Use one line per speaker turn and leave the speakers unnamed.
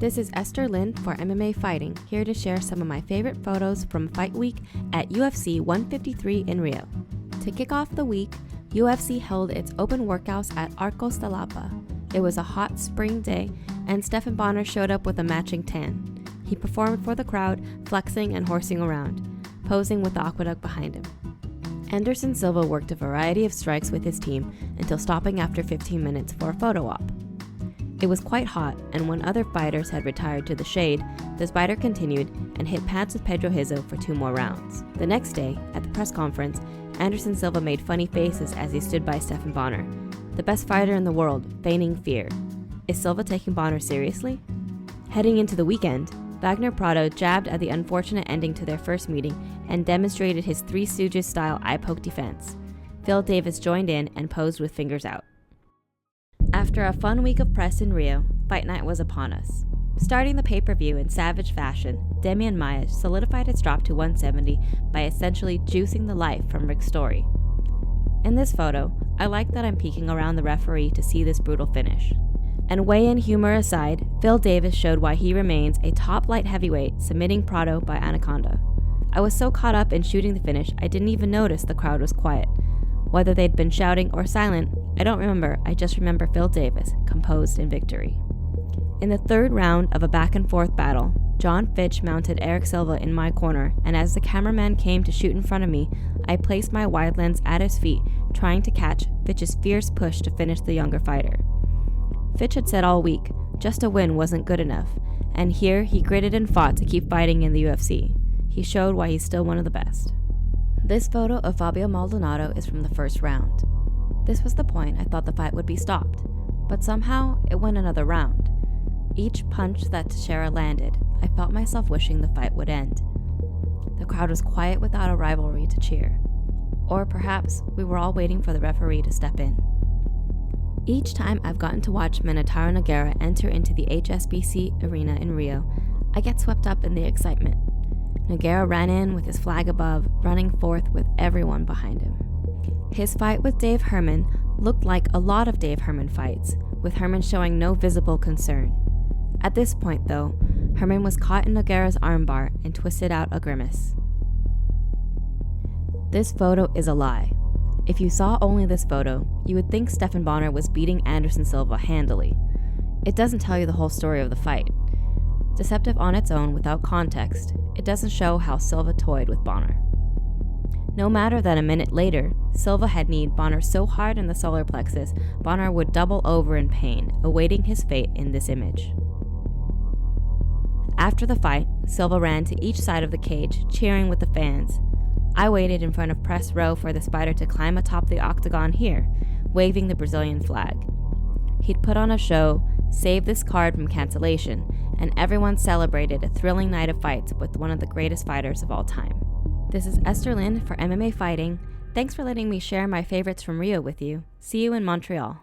This is Esther Lin for MMA Fighting, here to share some of my favorite photos from Fight Week at UFC 153 in Rio. To kick off the week, UFC held its open workouts at Arcos de Lapa. It was a hot spring day, and Stephan Bonnar showed up with a matching tan. He performed for the crowd, flexing and horsing around, posing with the aqueduct behind him. Anderson Silva worked a variety of strikes with his team until stopping after 15 minutes for a photo op. It was quite hot, and when other fighters had retired to the shade, the Spider continued and hit pads with Pedro Hizo for 2 more rounds. The next day, at the press conference, Anderson Silva made funny faces as he stood by Stephan Bonnar, the best fighter in the world, feigning fear. Is Silva taking Bonnar seriously? Heading into the weekend, Wagner Prado jabbed at the unfortunate ending to their first meeting and demonstrated his Three Stooges-style eye-poke defense. Phil Davis joined in and posed with fingers out. After a fun week of press in Rio, Fight Night was upon us. Starting the pay-per-view in savage fashion, Demian Maia solidified its drop to 170 by essentially juicing the life from Rick's story. In this photo, I like that I'm peeking around the referee to see this brutal finish. And weigh-in humor aside, Phil Davis showed why he remains a top light heavyweight, submitting Prado by Anaconda. I was so caught up in shooting the finish, I didn't even notice the crowd was quiet. Whether they'd been shouting or silent, I don't remember, I just remember Phil Davis, composed in victory. In the third round of a back-and-forth battle, John Fitch mounted Eric Silva in my corner, and as the cameraman came to shoot in front of me, I placed my wide lens at his feet, trying to catch Fitch's fierce push to finish the younger fighter. Fitch had said all week, just a win wasn't good enough, and here he gritted and fought to keep fighting in the UFC. He showed why he's still one of the best. This photo of Fabio Maldonado is from the first round. This was the point I thought the fight would be stopped, but somehow it went another round. Each punch that Teixeira landed, I felt myself wishing the fight would end. The crowd was quiet without a rivalry to cheer. Or perhaps we were all waiting for the referee to step in. Each time I've gotten to watch Minotauro Nogueira enter into the HSBC arena in Rio, I get swept up in the excitement. Nogueira ran in with his flag above, running forth with everyone behind him. His fight with Dave Herman looked like a lot of Dave Herman fights, with Herman showing no visible concern. At this point, though, Herman was caught in Nogueira's armbar and twisted out a grimace. This photo is a lie. If you saw only this photo, you would think Stephan Bonnar was beating Anderson Silva handily. It doesn't tell you the whole story of the fight. Deceptive on its own without context, it doesn't show how Silva toyed with Bonnar. No matter that a minute later, Silva had kneed Bonnar so hard in the solar plexus, Bonnar would double over in pain, awaiting his fate in this image. After the fight, Silva ran to each side of the cage, cheering with the fans. I waited in front of press row for the Spider to climb atop the octagon here, waving the Brazilian flag. He'd put on a show, saved this card from cancellation, and everyone celebrated a thrilling night of fights with one of the greatest fighters of all time. This is Esther Lin for MMA Fighting. Thanks for letting me share my favorites from Rio with you. See you in Montreal.